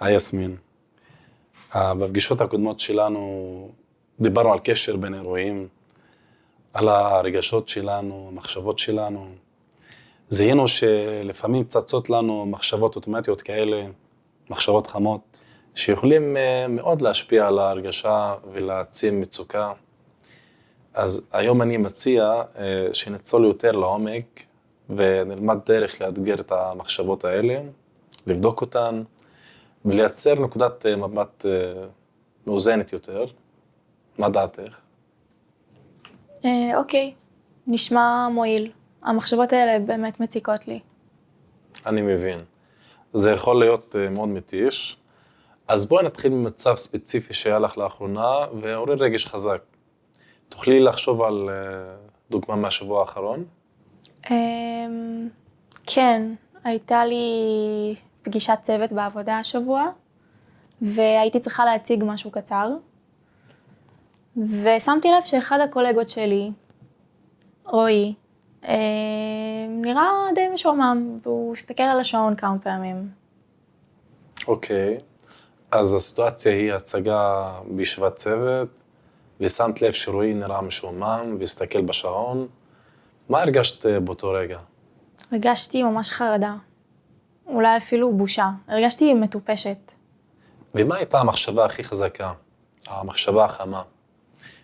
היי יסמין. בפגישות הקודמות שלנו דיברנו על קשר בין אירועים, על הרגשות שלנו, המחשבות שלנו. זיהינו שלפעמים צצות לנו מחשבות אוטומטיות כאלה, מחשבות חמות, שיכולים מאוד להשפיע על ההרגשה ולהעצים מצוקה. אז היום אני מציע שנצלול יותר לעומק ונלמד דרך לאתגר את המחשבות האלה, לבדוק אותן ולייצר נקודת מבט מאוזנת יותר. מה דעתך? אוקיי, נשמע מועיל. המחשבות האלה באמת מציקות לי. אני מבין. זה יכול להיות מאוד מתיש. אז בואי נתחיל ממצב ספציפי שהיה לך לאחרונה ועורר רגש חזק. תוכלי לחשוב על דוגמה מהשבוע האחרון? כן, הייתה לי פגישת צוות בעבודה השבוע, והייתי צריכה להציג משהו קצר. ושמתי לב שאחד הקולגות שלי, רועי, נראה די משועמם, והוא הסתכל על השעון כמה פעמים. אוקיי. אז הסיטואציה היא הצגה בישיבת צוות, ושמת לב שרועי נראה משועמם והסתכל בשעון. מה הרגשת באותו רגע? הרגשתי ממש חרדה. אולי אפילו בושה. הרגשתי מטופשת. ומה הייתה המחשבה הכי חזקה? המחשבה החמה?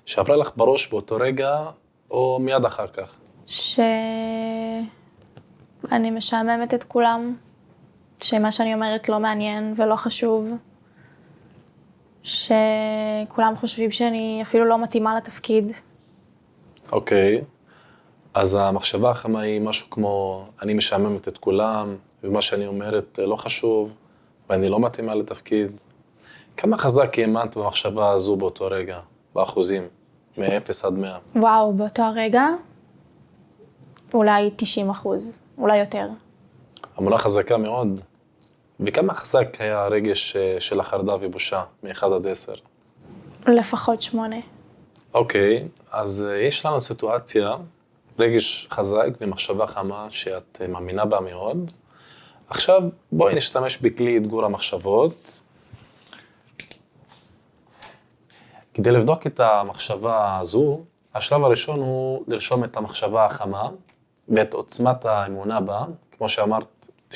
שעברה לך בראש באותו רגע, או מיד אחר כך? שאני משעממת את כולם, שמה שאני אומרת לא מעניין ולא חשוב, שכולם חושבים שאני אפילו לא מתאימה לתפקיד. אוקיי. אז המחשבה החמה היא משהו כמו, אני משעממת את כולם, ומה שאני אומרת לא חשוב, ואני לא מתאימה לתפקיד. כמה חזק האמנת במחשבה הזו באותו רגע, באחוזים, מ-0 עד 100? וואו, באותו הרגע, אולי 90%, אולי יותר. אמונה חזקה מאוד. וכמה חזק היה הרגש של החרדה ובושה, מ-1 עד 10? לפחות 8. אוקיי, אז יש לנו סיטואציה, רגש חזק ומחשבה חמה שאת מאמינה בה מאוד. עכשיו בואי נשתמש בכלי אתגור המחשבות. כדי לבדוק את המחשבה הזו, השלב הראשון הוא לרשום את המחשבה החמה ואת עוצמת האמונה בה, כמו שאמרת 90%.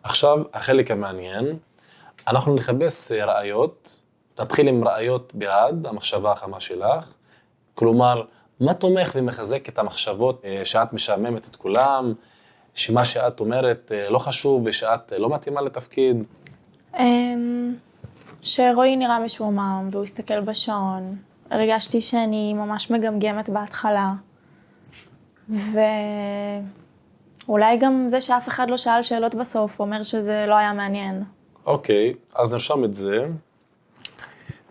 עכשיו החלק המעניין, אנחנו נחפש ראיות, נתחיל עם ראיות בעד המחשבה החמה שלך, כלומר, מה תומך ומחזק את המחשבות שאת משעממת את כולם, שמה שאת אומרת לא חשוב ושאת לא מתאימה לתפקיד? שרועי נראה משועמם והוא הסתכל בשעון. הרגשתי שאני ממש מגמגמת בהתחלה. ואולי גם זה שאף אחד לא שאל שאלות בסוף, אומר שזה לא היה מעניין. אוקיי, אז נרשום את זה.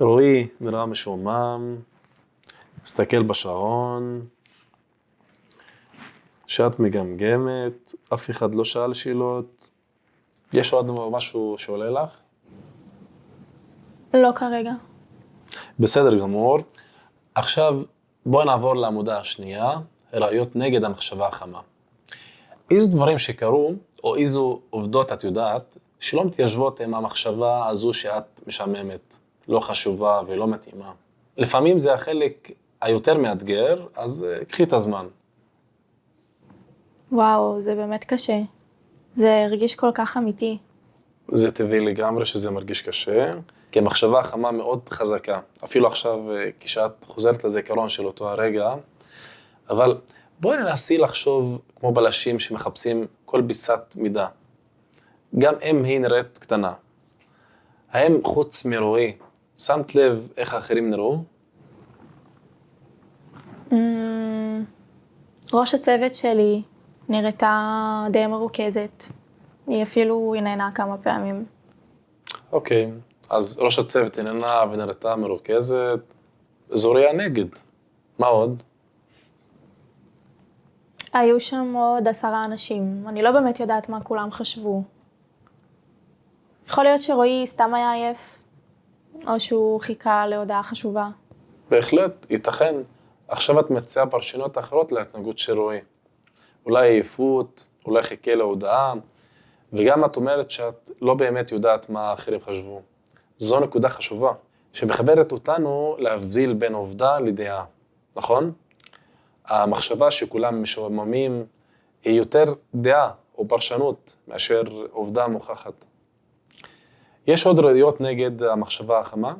רועי נראה משועמם, הסתכל בשעון, שאת מגמגמת, אף אחד לא שאל שאלות. יש עוד משהו שעולה לך? לא כרגע. בסדר גמור. עכשיו בואי נעבור לעמודה השנייה, ראיות נגד המחשבה החמה. איזה דברים שקרו, או איזו עובדות את יודעת, שלא מתיישבות עם המחשבה הזו שאת משעממת, לא חשובה ולא מתאימה. לפעמים זה החלק היותר מאתגר, אז קחי את הזמן. וואו, זה באמת קשה. זה הרגיש כל כך אמיתי. זה טבעי לגמרי שזה מרגיש קשה, כי המחשבה החמה מאוד חזקה. אפילו עכשיו, כשאת חוזרת לזיכרון של אותו הרגע, אבל בואי ננסי לחשוב כמו בלשים שמחפשים כל פיסת מידה. גם אם היא נראית קטנה. האם חוץ מרועי, שמת לב איך האחרים נראו? ראש הצוות שלי נראתה די מרוכזת. היא אפילו נהנה כמה פעמים. אוקיי, אז ראש הצוות נהנה ונראתה מרוכזת. זוריה נגד. מה עוד? היו שם עוד 10 אנשים. אני לא באמת יודעת מה כולם חשבו. יכול להיות שרועי סתם היה עייף, או שהוא חיכה להודעה חשובה. בהחלט, ייתכן. עכשיו את מציעה פרשנות אחרות להתנהגות של רועי. אולי עייפות, אולי חיכה להודעה, וגם את אומרת שאת לא באמת יודעת מה האחרים חשבו. זו נקודה חשובה, שמחברת אותנו להבדיל בין עובדה לדעה, נכון? המחשבה שכולם משועממים היא יותר דעה או פרשנות מאשר עובדה מוכחת. יש עוד ראיות נגד המחשבה החמה?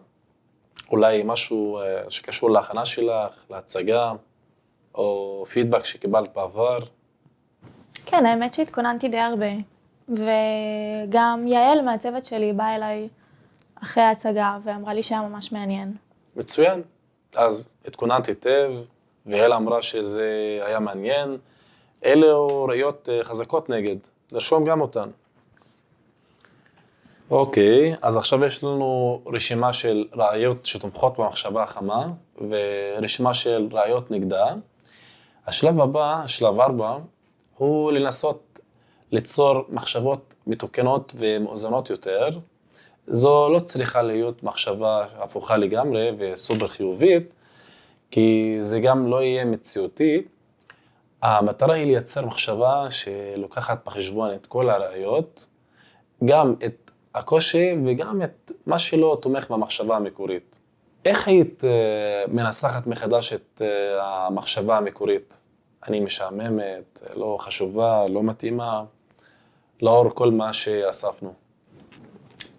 אולי משהו שקשור להכנה שלך, להצגה, או פידבק שקיבלת בעבר? כן, האמת שהתכוננתי די הרבה. וגם יעל מהצוות שלי באה אליי אחרי ההצגה ואמרה לי שהיה ממש מעניין. מצוין. אז התכוננת היטב, ויעל אמרה שזה היה מעניין. אלו ראיות חזקות נגד. נרשום גם אותן. אוקיי, אז עכשיו יש לנו רשימה של ראיות שתומכות במחשבה החמה, ורשימה של ראיות נגדה. השלב הבא, שלב 4, הוא לנסות ליצור מחשבות מתוקנות ומאוזנות יותר. זו לא צריכה להיות מחשבה הפוכה לגמרי וסופר חיובית, כי זה גם לא יהיה מציאותי. המטרה היא לייצר מחשבה שלוקחת בחשבון את כל הראיות, גם את הקושי וגם את מה שלא תומך במחשבה המקורית. איך היית מנסחת מחדש את המחשבה המקורית? אני משעממת, לא חשובה, לא מתאימה, לאור כל מה שאספנו.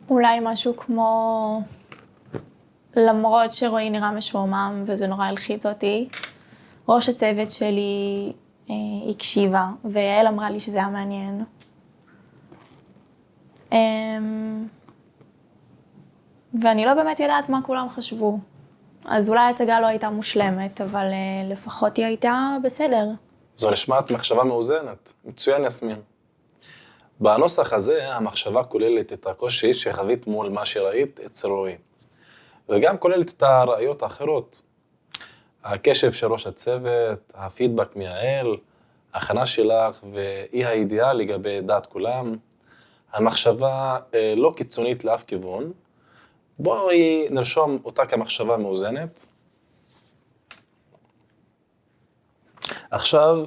אולי משהו כמו, למרות שרועי נראה משועמם וזה נורא הלחיץ אותי, ראש הצוות שלי הקשיבה, ויעל אמרה לי שזה היה מעניין. ואני לא באמת יודעת מה כולם חשבו. אז אולי ההצגה לא הייתה מושלמת, אבל לפחות היא הייתה בסדר. זו נשמעת מחשבה מאוזנת. מצוין, יסמין. בנוסח הזה, המחשבה כוללת את הקושי שחווית מול מה שראית אצל רועי. וגם כוללת את הראיות האחרות. הקשב של ראש הצוות, הפידבק מיעל, ההכנה שלך ואי הידיעה לגבי דעת כולם. המחשבה לא קיצונית לאף כיוון. בואי נרשום אותה כמחשבה מאוזנת. עכשיו,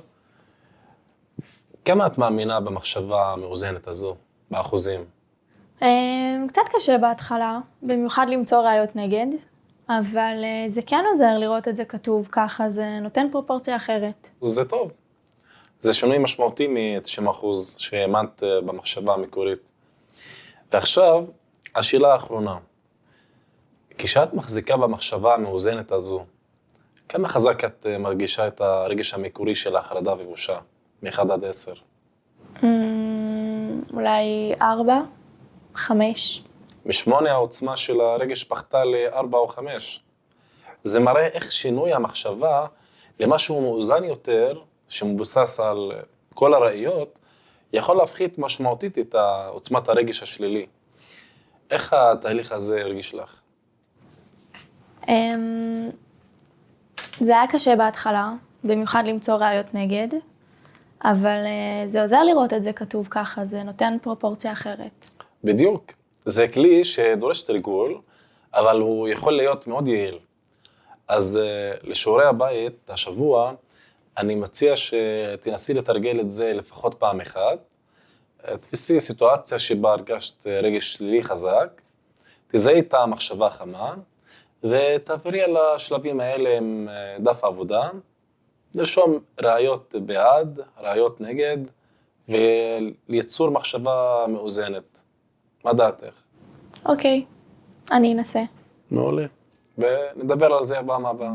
כמה את מאמינה במחשבה המאוזנת הזו, באחוזים? קצת קשה בהתחלה, במיוחד למצוא ראיות נגד, אבל זה כן עוזר לראות את זה כתוב ככה, זה נותן פרופורציה אחרת. זה טוב. זה שינוי משמעותי מ-90% שהאמנת במחשבה המקורית. ועכשיו, השאלה האחרונה. כשאת מחזיקה במחשבה המאוזנת הזו, כמה חזק את מרגישה את הרגש המקורי של החרדה ובושה, מ-1 עד 10? אולי 4, 5. מ-8 העוצמה של הרגש פחתה ל-4 או 5. זה מראה איך שינוי המחשבה למשהו מאוזן יותר, שמבוסס על כל הראיות, יכול להפחית משמעותית את עוצמת הרגש השלילי. איך התהליך הזה הרגיש לך? זה היה קשה בהתחלה, במיוחד למצוא ראיות נגד, אבל זה עוזר לראות את זה כתוב ככה, זה נותן פרופורציה אחרת. בדיוק. זה כלי שדורש תרגול, אבל הוא יכול להיות מאוד יעיל. אז לשיעורי הבית, השבוע, אני מציע שתנסי לתרגל את זה לפחות פעם אחת. תפסי סיטואציה שבה הרגשת רגש שלילי חזק, תזהי את המחשבה החמה, ותעברי על השלבים האלה עם דף העבודה, לרשום ראיות בעד, ראיות נגד, וליצור מחשבה מאוזנת. מה דעתך? אוקיי, אני אנסה. מעולה. ונדבר על זה בפעם הבאה.